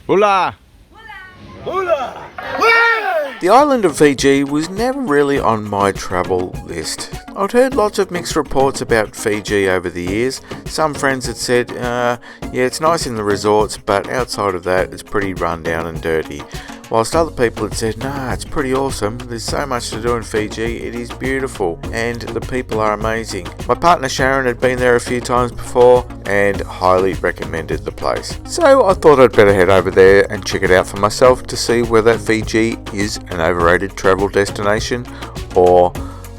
Hola! The island of Fiji was never really on my travel list. I'd heard lots of mixed reports about Fiji over the years. Some friends had said, yeah, it's nice in the resorts, but outside of that, it's pretty run down and dirty. Whilst other people had said, nah, it's pretty awesome, there's so much to do in Fiji, it is beautiful, and the people are amazing. My partner Sharon had been there a few times before, and highly recommended the place. So I thought I'd better head over there and check it out for myself to see whether Fiji is an overrated travel destination, or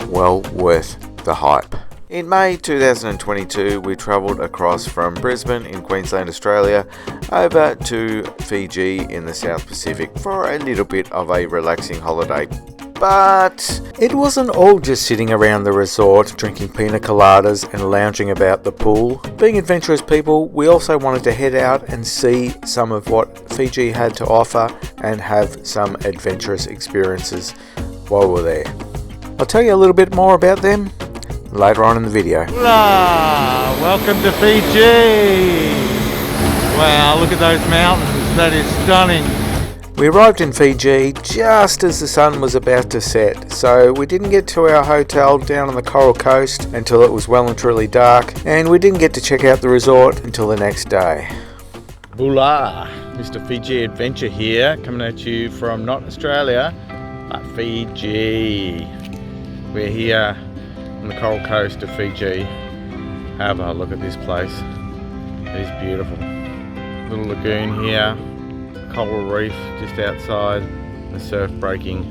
well worth the hype. In May 2022, we travelled across from Brisbane in Queensland, Australia, over to Fiji in the South Pacific for a little bit of a relaxing holiday. But it wasn't all just sitting around the resort, drinking pina coladas and lounging about the pool. Being adventurous people, we also wanted to head out and see some of what Fiji had to offer and have some adventurous experiences while we're there. I'll tell you a little bit more about them later on in the video. Hola! Welcome to Fiji! Wow, look at those mountains, that is stunning. We arrived in Fiji just as the sun was about to set, so we didn't get to our hotel down on the Coral Coast until it was well and truly dark, and we didn't get to check out the resort until the next day. Hola! Mr. Fiji Adventure here, coming at you from not Australia, but Fiji. We're here on the Coral Coast of Fiji. Have a look at this place. It is beautiful. Little lagoon here, coral reef just outside, the surf breaking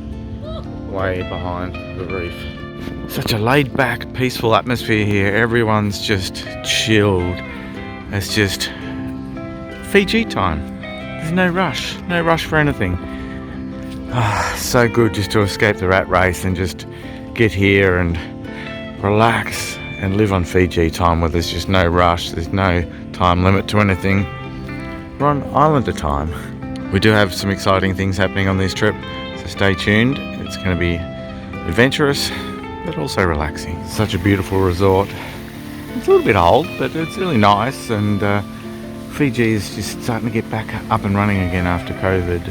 way behind the reef. Such a laid back, peaceful atmosphere here. Everyone's just chilled. It's just Fiji time. There's no rush for anything. So good just to escape the rat race and just get here and relax and live on Fiji time where there's just no rush, there's no time limit to anything. We're on islander time. We do have some exciting things happening on this trip, so stay tuned. It's going to be adventurous but also relaxing. Such a beautiful resort. It's a little bit old, but it's really nice, and Fiji is just starting to get back up and running again after COVID.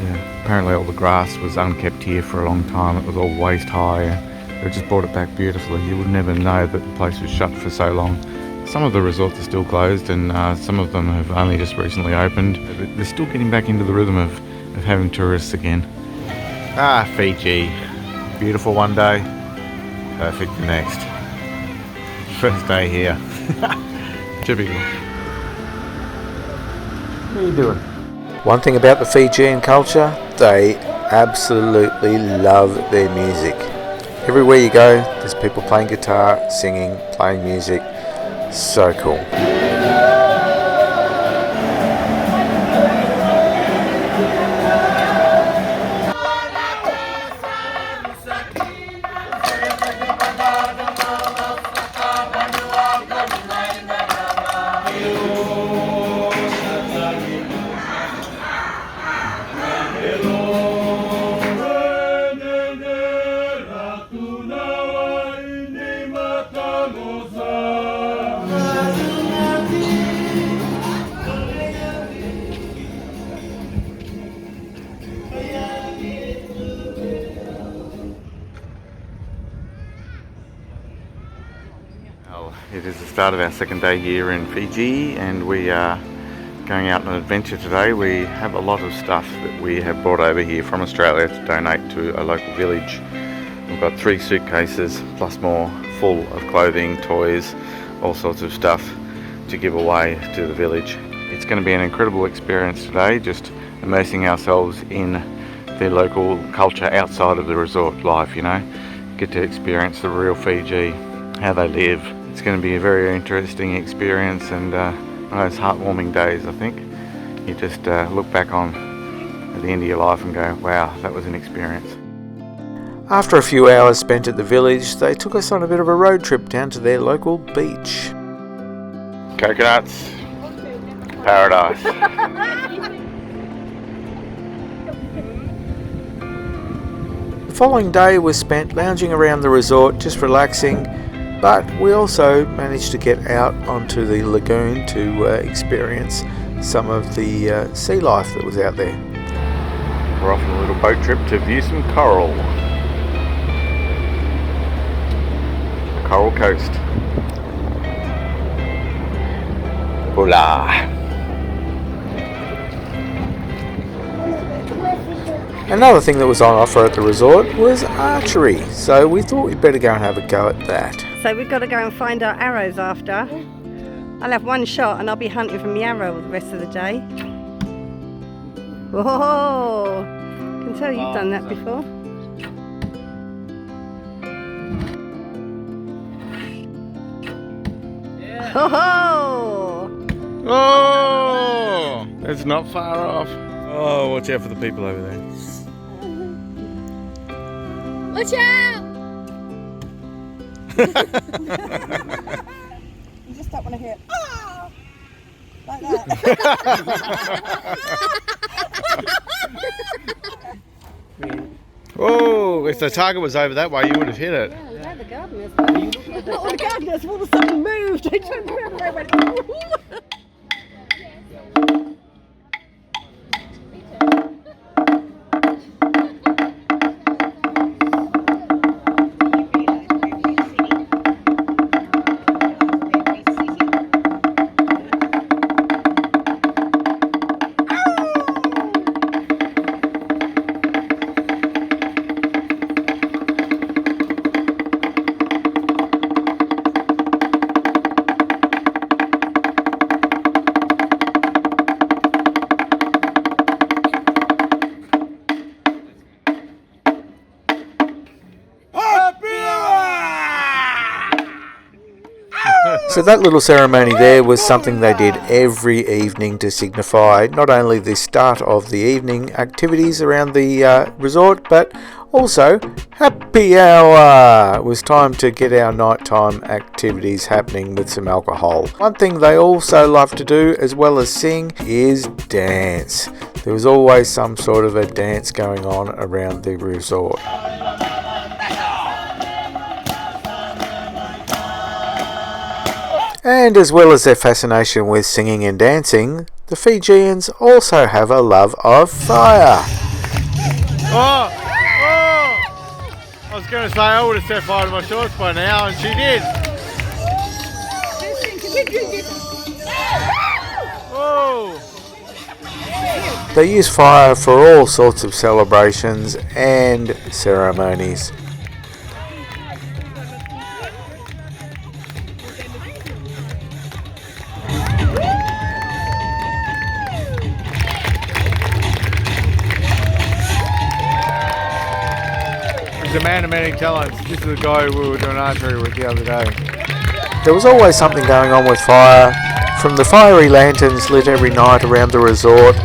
Apparently all the grass was unkept here for a long time. It was all waist high. They just brought it back beautifully. You would never know that the place was shut for so long. Some of the resorts are still closed, and some of them have only just recently opened. But they're still getting back into the rhythm of having tourists again. Fiji. Beautiful one day, perfect the next. First day here. Typical. What are you doing? One thing about the Fijian culture, they absolutely love their music. Everywhere you go, there's people playing guitar, singing, playing music. So cool. It is the start of our second day here in Fiji, and we are going out on an adventure today. We have a lot of stuff that we have brought over here from Australia to donate to a local village. We've got 3 suitcases plus more full of clothing, toys, all sorts of stuff to give away to the village. It's going to be an incredible experience today, just immersing ourselves in their local culture outside of the resort life, you know. Get to experience the real Fiji, how they live. It's going to be a very interesting experience, and one of those heartwarming days, I think. You just look back on at the end of your life and go, wow, that was an experience. After a few hours spent at the village, they took us on a bit of a road trip down to their local beach. Coconuts, paradise. The following day was spent lounging around the resort, just relaxing, but we also managed to get out onto the lagoon to experience some of the sea life that was out there. We're off on a little boat trip to view some coral. The Coral Coast. Hola! Another thing that was on offer at the resort was archery, so we thought we'd better go and have a go at that. So we've got to go and find our arrows after. I'll have one shot and I'll be hunting from the arrow the rest of the day. Whoa! I can tell you've done that before. Oh! Oh! It's not far off. Oh, watch out for the people over there. Watch out! You just don't want to hear "ah!" like that. Oh, if the target was over that way, you would have hit it. Yeah, the gardeners. Oh, the gardeners all of a sudden moved. They turned around and they went, "Ooh." So that little ceremony there was something they did every evening to signify not only the start of the evening activities around the resort, but also happy hour. It was time to get our nighttime activities happening with some alcohol. One thing they also love to do, as well as sing, is dance. There was always some sort of a dance going on around the resort. And as well as their fascination with singing and dancing, the Fijians also have a love of fire. Oh! Oh! I was going to say I would have set fire to my shorts by now, and she did. Oh! They use fire for all sorts of celebrations and ceremonies. He's a man of many talents. This is the guy we were doing archery with the other day. There was always something going on with fire, from the fiery lanterns lit every night around the resort,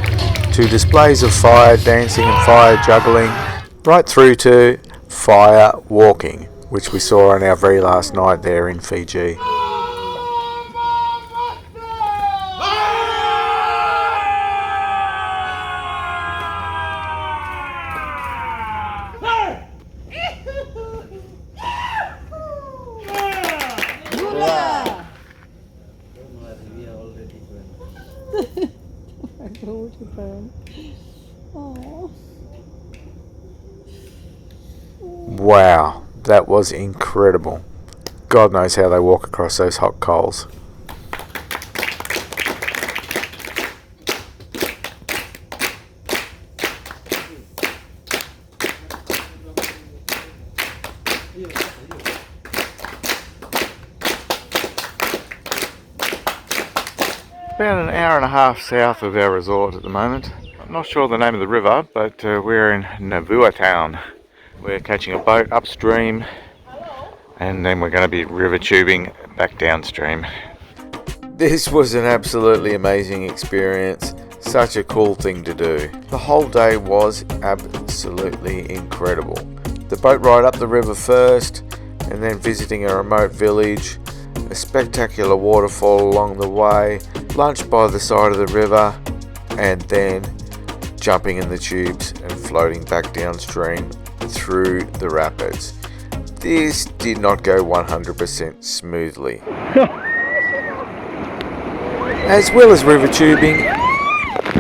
to displays of fire dancing and fire juggling, right through to fire walking, which we saw on our very last night there in Fiji. Wow, that was incredible. God knows how they walk across those hot coals. About an hour and a half south of our resort at the moment. I'm not sure the name of the river, but we're in Navua town. We're catching a boat upstream and then we're going to be river tubing back downstream. This was an absolutely amazing experience. Such a cool thing to do. The whole day was absolutely incredible. The boat ride up the river first, and then visiting a remote village, a spectacular waterfall along the way, lunch by the side of the river, and then jumping in the tubes and floating back downstream through the rapids. This did not go 100% smoothly. As well as river tubing,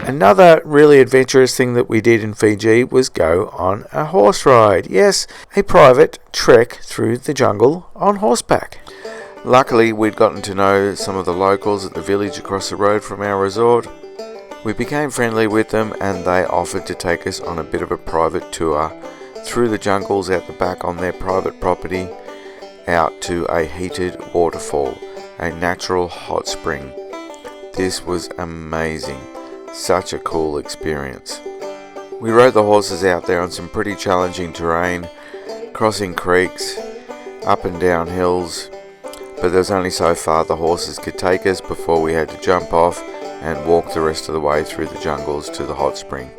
Another really adventurous thing that we did in Fiji was go on a horse ride. Yes, a private trek through the jungle on horseback. Luckily, we'd gotten to know some of the locals at the village across the road from our resort. We became friendly with them and they offered to take us on a bit of a private tour through the jungles out the back on their private property out to a heated waterfall, a natural hot spring. This was amazing. Such a cool experience. We rode the horses out there on some pretty challenging terrain, crossing creeks, up and down hills, but there was only so far the horses could take us before we had to jump off and walk the rest of the way through the jungles to the hot spring.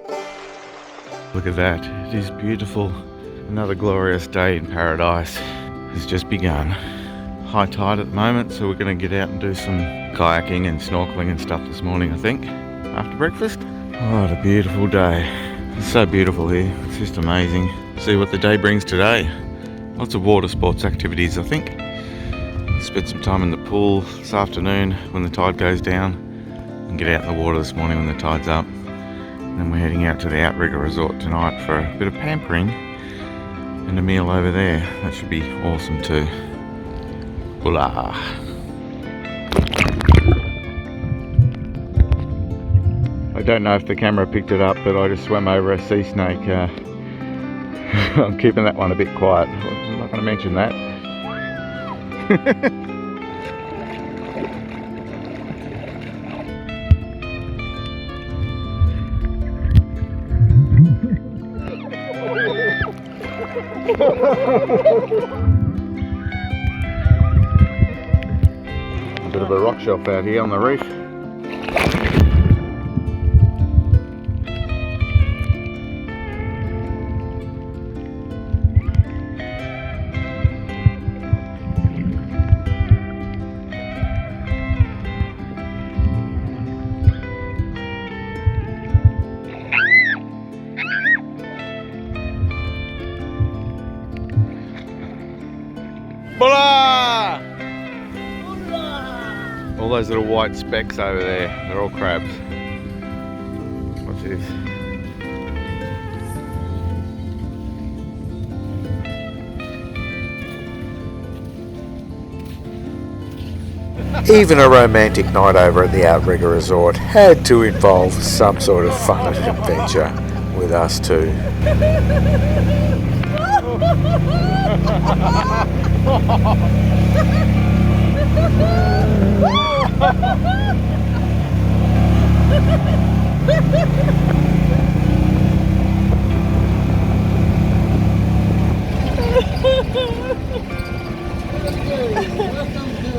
Look at that, it is beautiful. Another glorious day in paradise has just begun. High tide at the moment, so we're going to get out and do some kayaking and snorkeling and stuff this morning, I think, after breakfast. Oh, what a beautiful day. It's so beautiful here, it's just amazing. See what the day brings today. Lots of water sports activities, I think. Spent some time in the pool this afternoon when the tide goes down, and get out in the water this morning when the tide's up. And then we're heading out to the Outrigger Resort tonight for a bit of pampering and a meal over there. That should be awesome too. Hola. I don't know if the camera picked it up, but I just swam over a sea snake. I'm keeping that one a bit quiet. I'm not going to mention that. A bit of a rock shelf out here on the reef. Hola! All those little white specks over there, they're all crabs. What's this? Even a romantic night over at the Outrigger Resort had to involve some sort of fun and adventure with us too.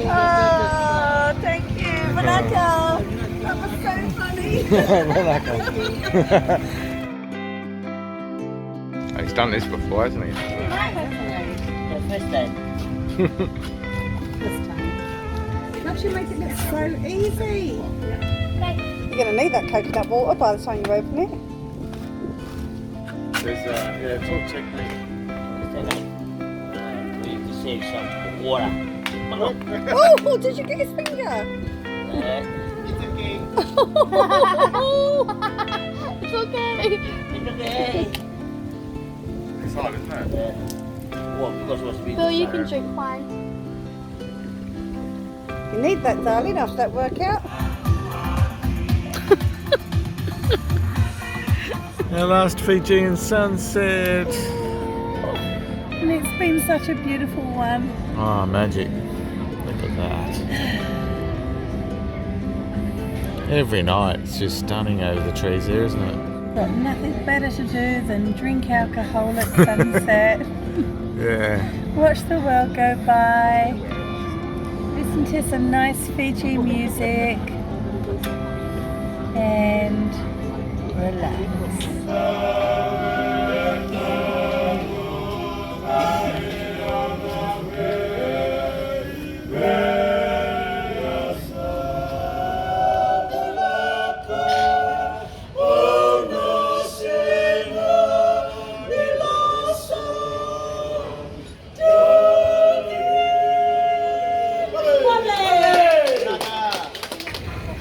Oh, thank you, Monaco. That was so funny. He's done this before, hasn't he? First time. Don't you make it look so easy? You're going to need that coconut water by the time you open it. There's yeah, it's all technique. We need to save some water. Oh, did you get his finger? It's okay. It's okay. It's okay. It's hard, isn't it? Well, because it was sweet. Bill, you can drink wine. You need that, darling, after that workout. Our last Fijian sunset. And it's been such a beautiful one. Oh, magic. Look at that. Every night it's just stunning over the trees there, isn't it? Got nothing better to do than drink alcohol at sunset, Yeah. watch the world go by, listen to some nice Fiji music, and relax.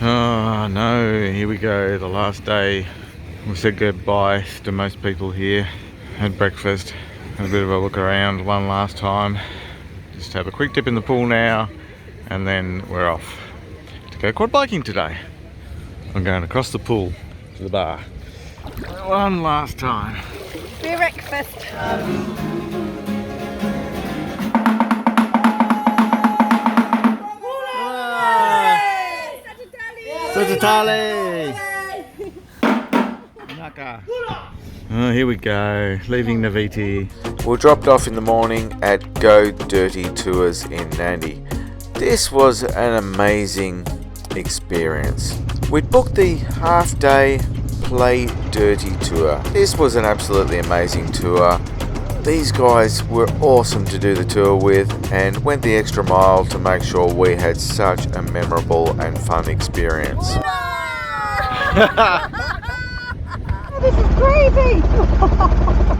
Oh no, here we go, the last day. We said goodbye to most people here. Had breakfast, had a bit of a look around one last time. Just have a quick dip in the pool now, and then we're off to go quad biking today. I'm going across the pool to the bar. One last time. Breakfast. Sagittale! Naka. Oh, here we go, leaving Naviti. We dropped off in the morning at Go Dirty Tours in Nandi. This was an amazing experience. We'd booked the half-day Play Dirty tour. This was an absolutely amazing tour. These guys were awesome to do the tour with and went the extra mile to make sure we had such a memorable and fun experience. This is crazy!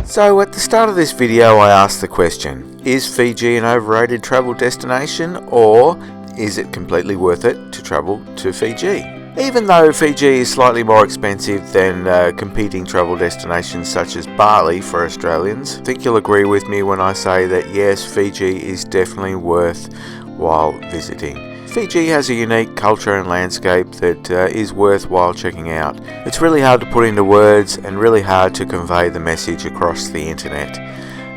So at the start of this video I asked the question, is Fiji an overrated travel destination, or is it completely worth it to travel to Fiji? Even though Fiji is slightly more expensive than competing travel destinations such as Bali for Australians, I think you'll agree with me when I say that yes, Fiji is definitely worthwhile visiting. Fiji has a unique culture and landscape that is worthwhile checking out. It's really hard to put into words and really hard to convey the message across the internet.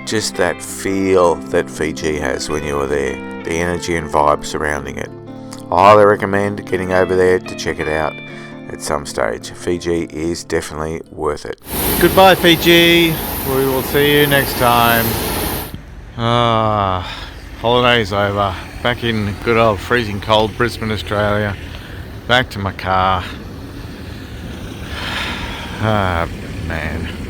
Just that feel that Fiji has when you are there, the energy and vibe surrounding it. I highly recommend getting over there to check it out at some stage. Fiji is definitely worth it. Goodbye, Fiji. We will see you next time. Holiday's over. Back in good old freezing cold Brisbane, Australia. Back to my car. Man.